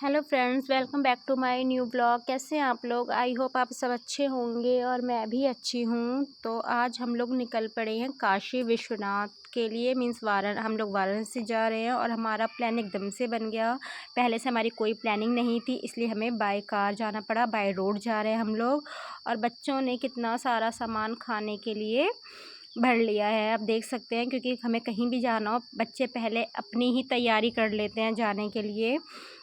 Hello friends, welcome back to my new blog. कैसे हैं आप लोग? आई होप आप सब अच्छे होंगे और मैं भी अच्छी हूँ। तो आज हम लोग निकल पड़े हैं काशी विश्वनाथ के लिए। मीन्स हम लोग वाराणसी जा रहे हैं और हमारा प्लान एकदम से बन गया। पहले से हमारी कोई प्लानिंग नहीं थी, इसलिए हमें बाय कार जाना पड़ा। बाय रोड जा रहे हैं हम लोग। और बच्चों ने कितना सारा सामान खाने के लिए भर लिया है, आप देख सकते हैं। क्योंकि हमें कहीं भी जाना हो, बच्चे पहले अपनी ही तैयारी कर लेते हैं जाने के लिए।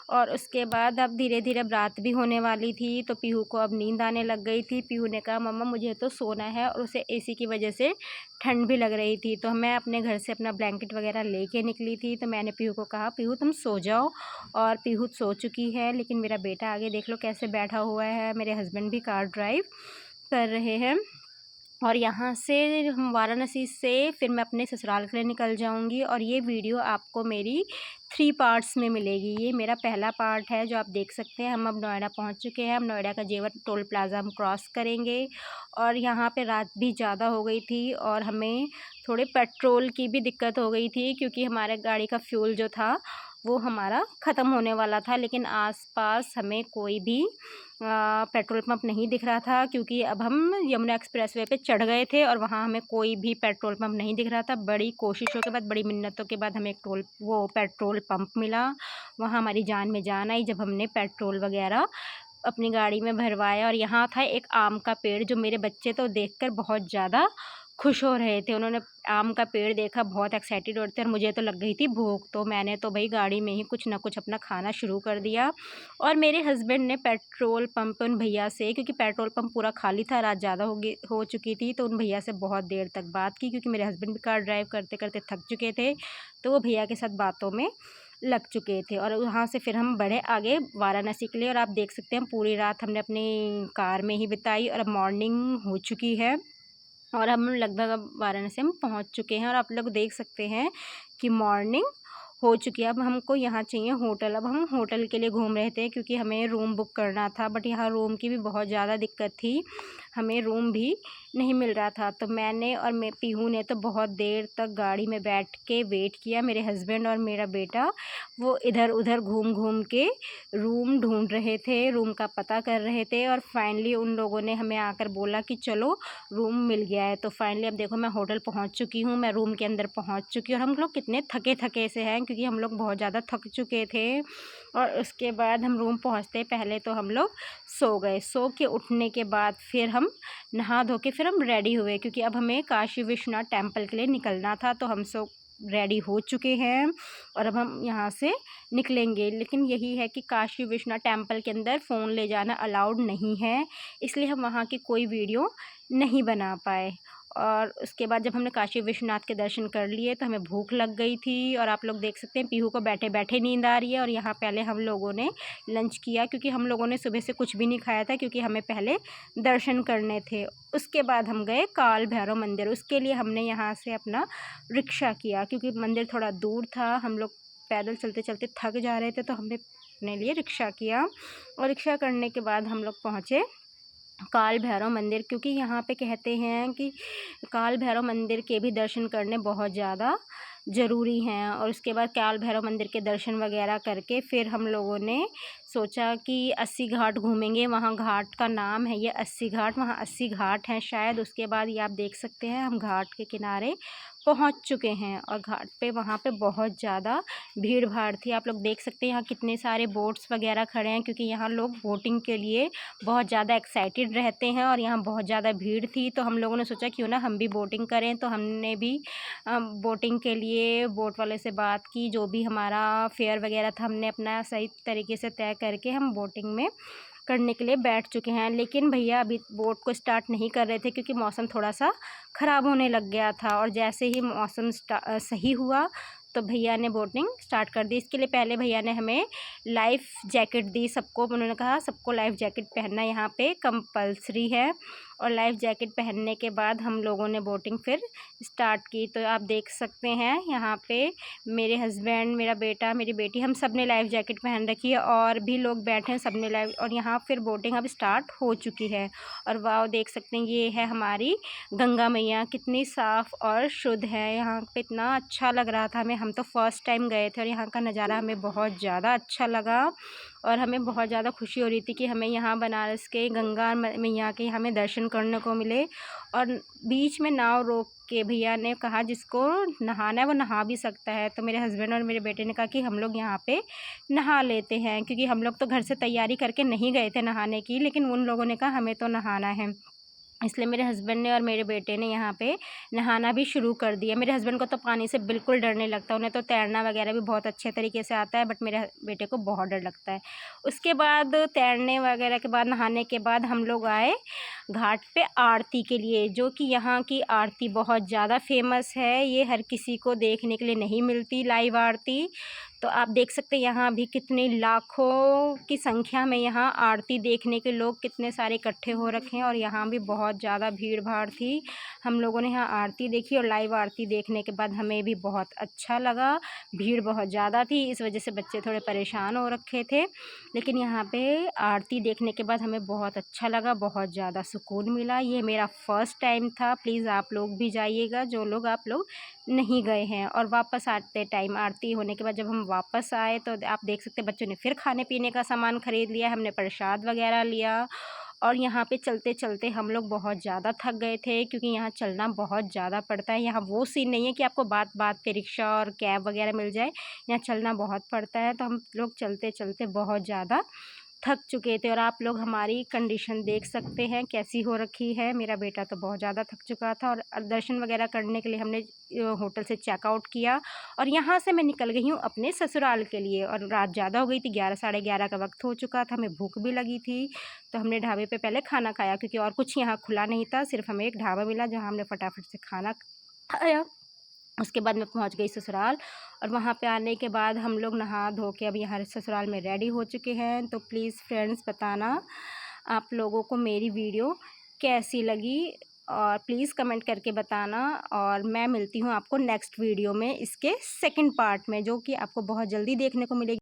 और उसके बाद अब धीरे धीरे अब रात भी होने वाली थी, तो पीहू को अब नींद आने लग गई थी। पीहू ने कहा मम्मा मुझे तो सोना है, और उसे एसी की वजह से ठंड भी लग रही थी। तो मैं अपने घर से अपना ब्लैंकेट वगैरह लेके निकली थी। तो मैंने पीहू को कहा पीहू तुम सो जाओ, और पीहू सो चुकी है। लेकिन मेरा बेटा आगे देख लो कैसे बैठा हुआ है। मेरे हस्बैंड भी कार ड्राइव कर रहे हैं। और यहाँ से हम वाराणसी से फिर मैं अपने ससुराल के लिए निकल जाऊँगी। और ये वीडियो आपको मेरी 3 पार्ट्स में मिलेगी। ये मेरा पहला पार्ट है जो आप देख सकते हैं। हम अब नोएडा पहुँच चुके हैं। हम नोएडा का जेवर टोल प्लाज़ा हम क्रॉस करेंगे। और यहाँ पे रात भी ज़्यादा हो गई थी और हमें थोड़े पेट्रोल की भी दिक्कत हो गई थी, क्योंकि हमारे गाड़ी का फ्यूल जो था वो हमारा ख़त्म होने वाला था। लेकिन आसपास हमें कोई भी पेट्रोल पंप नहीं दिख रहा था, क्योंकि अब हम यमुना एक्सप्रेसवे पे चढ़ गए थे और वहाँ हमें कोई भी पेट्रोल पंप नहीं दिख रहा था। बड़ी कोशिशों के बाद, बड़ी मिन्नतों के बाद हमें एक पेट्रोल पंप मिला। वहाँ हमारी जान में जान आई जब हमने पेट्रोल वगैरह अपनी गाड़ी में भरवाया। और यहाँ था एक आम का पेड़, जो मेरे बच्चे तो देखकर बहुत ज़्यादा खुश हो रहे थे। उन्होंने आम का पेड़ देखा, बहुत एक्साइटेड होते थे। और मुझे तो लग गई थी भूख, तो मैंने तो भाई गाड़ी में ही कुछ ना कुछ अपना खाना शुरू कर दिया। और मेरे हस्बैंड ने पेट्रोल पंप उन भैया से, क्योंकि पेट्रोल पंप पूरा खाली था, रात ज़्यादा हो चुकी थी, तो उन भैया से बहुत देर तक बात की। क्योंकि मेरे हस्बैंड भी कार ड्राइव करते करते थक चुके थे, तो वो भैया के साथ बातों में लग चुके थे। और वहाँ से फिर हम बढ़े आगे वाराणसी के लिए। और आप देख सकते हैं पूरी रात हमने अपनी कार में ही बिताई, और अब मॉर्निंग हो चुकी है और हम लगभग अब वाराणसी हम पहुँच चुके हैं। और आप लोग देख सकते हैं कि मॉर्निंग हो चुकी है। अब हमको यहाँ चाहिए होटल। अब हम होटल के लिए घूम रहे थे, क्योंकि हमें रूम बुक करना था। बट यहाँ रूम की भी बहुत ज़्यादा दिक्कत थी, हमें रूम भी नहीं मिल रहा था। तो मैंने और पीहू ने तो बहुत देर तक गाड़ी में बैठ के वेट किया। मेरे हस्बैंड और मेरा बेटा वो इधर उधर घूम घूम के रूम ढूंढ रहे थे, रूम का पता कर रहे थे। और फाइनली उन लोगों ने हमें आकर बोला कि चलो रूम मिल गया है। तो फाइनली अब देखो मैं होटल पहुंच चुकी हूँ, मैं रूम के अंदर पहुंच चुकी हूँ। और हम लोग कितने थके थके से हैं, क्योंकि हम लोग बहुत ज़्यादा थक चुके थे। और उसके बाद हम रूम पहुंचते पहले तो हम लोग सो गए। सो के उठने के बाद फिर हम नहा धो के फिर हम रेडी हुए, क्योंकि अब हमें काशी विश्वनाथ टेम्पल के लिए निकलना था। तो हम सब रेडी हो चुके हैं और अब हम यहाँ से निकलेंगे। लेकिन यही है कि काशी विश्वनाथ टेम्पल के अंदर फ़ोन ले जाना अलाउड नहीं है, इसलिए हम वहाँ की कोई वीडियो नहीं बना पाए। और उसके बाद जब हमने काशी विश्वनाथ के दर्शन कर लिए तो हमें भूख लग गई थी। और आप लोग देख सकते हैं पीहू को बैठे बैठे नींद आ रही है। और यहाँ पहले हम लोगों ने लंच किया, क्योंकि हम लोगों ने सुबह से कुछ भी नहीं खाया था, क्योंकि हमें पहले दर्शन करने थे। उसके बाद हम गए काल भैरव मंदिर। उसके लिए हमने यहाँ से अपना रिक्शा किया, क्योंकि मंदिर थोड़ा दूर था। हम लोग पैदल चलते चलते थक जा रहे थे, तो हमने अपने लिए रिक्शा किया। और रिक्शा करने के बाद हम लोग पहुँचे काल भैरव मंदिर, क्योंकि यहाँ पे कहते हैं कि काल भैरव मंदिर के भी दर्शन करने बहुत ज़्यादा ज़रूरी हैं। और उसके बाद काल भैरव मंदिर के दर्शन वगैरह करके फिर हम लोगों ने सोचा कि 80 घाट घूमेंगे। वहाँ घाट का नाम है ये 80 घाट, वहाँ 80 घाट हैं शायद। उसके बाद ये आप देख सकते हैं हम घाट के किनारे पहुँच चुके हैं। और घाट पे वहाँ पे बहुत ज़्यादा भीड़ भाड़ थी। आप लोग देख सकते हैं यहाँ कितने सारे बोट्स वगैरह खड़े हैं, क्योंकि यहाँ लोग बोटिंग के लिए बहुत ज़्यादा एक्साइटेड रहते हैं। और यहाँ बहुत ज़्यादा भीड़ थी, तो हम लोगों ने सोचा क्यों ना हम भी बोटिंग करें। तो हमने भी बोटिंग के लिए बोट वाले से बात की। जो भी हमारा फेयर वगैरह था हमने अपना सही तरीके से तय करके हम बोटिंग में करने के लिए बैठ चुके हैं। लेकिन भैया अभी बोट को स्टार्ट नहीं कर रहे थे, क्योंकि मौसम थोड़ा सा ख़राब होने लग गया था। और जैसे ही मौसम सही हुआ तो भैया ने बोटिंग स्टार्ट कर दी। इसके लिए पहले भैया ने हमें लाइफ जैकेट दी सबको। उन्होंने कहा सबको लाइफ जैकेट पहनना यहाँ पे कंपलसरी है। और लाइफ जैकेट पहनने के बाद हम लोगों ने बोटिंग फिर स्टार्ट की। तो आप देख सकते हैं यहाँ पे मेरे हस्बैंड, मेरा बेटा, मेरी बेटी, हम सब ने लाइफ जैकेट पहन रखी है और भी लोग बैठे हैं, सब ने लाइफ। और यहाँ फिर बोटिंग अब स्टार्ट हो चुकी है। और वाह, देख सकते हैं ये है हमारी गंगा मैया, कितनी साफ़ और शुद्ध है। यहाँ पे इतना अच्छा लग रहा था हमें, हम तो फर्स्ट टाइम गए थे और यहाँ का नज़ारा हमें बहुत ज़्यादा अच्छा लगा और हमें बहुत ज़्यादा खुशी हो रही थी कि हमें यहाँ बनारस के गंगा मैया के हमें दर्शन करने को मिले। और बीच में नाव रोक के भैया ने कहा जिसको नहाना है वो नहा भी सकता है। तो मेरे हस्बैंड और मेरे बेटे ने कहा कि हम लोग यहाँ पे नहा लेते हैं, क्योंकि हम लोग तो घर से तैयारी करके नहीं गए थे नहाने की, लेकिन उन लोगों ने कहा हमें तो नहाना है। इसलिए मेरे हस्बैंड ने और मेरे बेटे ने यहाँ पे नहाना भी शुरू कर दिया। मेरे हस्बैंड को तो पानी से बिल्कुल डर नहीं लगता, उन्हें तो तैरना वगैरह भी बहुत अच्छे तरीके से आता है, बट मेरे बेटे को बहुत डर लगता है। उसके बाद तैरने वगैरह के बाद, नहाने के बाद हम लोग आए घाट पे आरती के लिए, जो कि यहाँ की आरती बहुत ज़्यादा फेमस है। ये हर किसी को देखने के लिए नहीं मिलती लाइव आरती। तो आप देख सकते हैं यहाँ भी कितने लाखों की संख्या में यहाँ आरती देखने के लोग कितने सारे इकट्ठे हो रखे हैं और यहाँ भी बहुत ज़्यादा भीड़ भाड़ थी। हम लोगों ने यहाँ आरती देखी और लाइव आरती देखने के बाद हमें भी बहुत अच्छा लगा। भीड़ बहुत ज़्यादा थी, इस वजह से बच्चे थोड़े परेशान हो रखे थे, लेकिन यहाँ पे आरती देखने के बाद हमें बहुत अच्छा लगा, बहुत ज़्यादा सुकून मिला। ये मेरा फ़र्स्ट टाइम था, प्लीज़ आप लोग भी जाइएगा जो लोग आप लोग नहीं गए हैं। और वापस आते टाइम आरती होने के बाद जब हम वापस आए तो आप देख सकते हैं बच्चों ने फिर खाने पीने का सामान ख़रीद लिया, हमने प्रसाद वगैरह लिया। और यहाँ पे चलते चलते हम लोग बहुत ज़्यादा थक गए थे, क्योंकि यहाँ चलना बहुत ज़्यादा पड़ता है। यहाँ वो सीन नहीं है कि आपको बात बात पे रिक्शा और कैब वगैरह मिल जाए, यहाँ चलना बहुत पड़ता है। तो हम लोग चलते चलते बहुत ज़्यादा थक चुके थे और आप लोग हमारी कंडीशन देख सकते हैं कैसी हो रखी है। मेरा बेटा तो बहुत ज़्यादा थक चुका था और दर्शन वगैरह करने के लिए हमने होटल से चेकआउट किया और यहाँ से मैं निकल गई हूँ अपने ससुराल के लिए। और रात ज़्यादा हो गई थी, 11 साढ़े 11 का वक्त हो चुका था, हमें भूख भी लगी थी। तो हमने ढाबे पे पहले खाना खाया, क्योंकि और कुछ यहाँ खुला नहीं था, सिर्फ हमें एक ढाबा मिला जहाँ हमने फटाफट से खाना खाया। उसके बाद मैं पहुंच गई ससुराल और वहाँ पे आने के बाद हम लोग नहा धो के अब यहाँ ससुराल में रेडी हो चुके हैं। तो प्लीज़ फ्रेंड्स बताना आप लोगों को मेरी वीडियो कैसी लगी और प्लीज़ कमेंट करके बताना। और मैं मिलती हूँ आपको नेक्स्ट वीडियो में, इसके सेकंड पार्ट में, जो कि आपको बहुत जल्दी देखने को मिलेगी।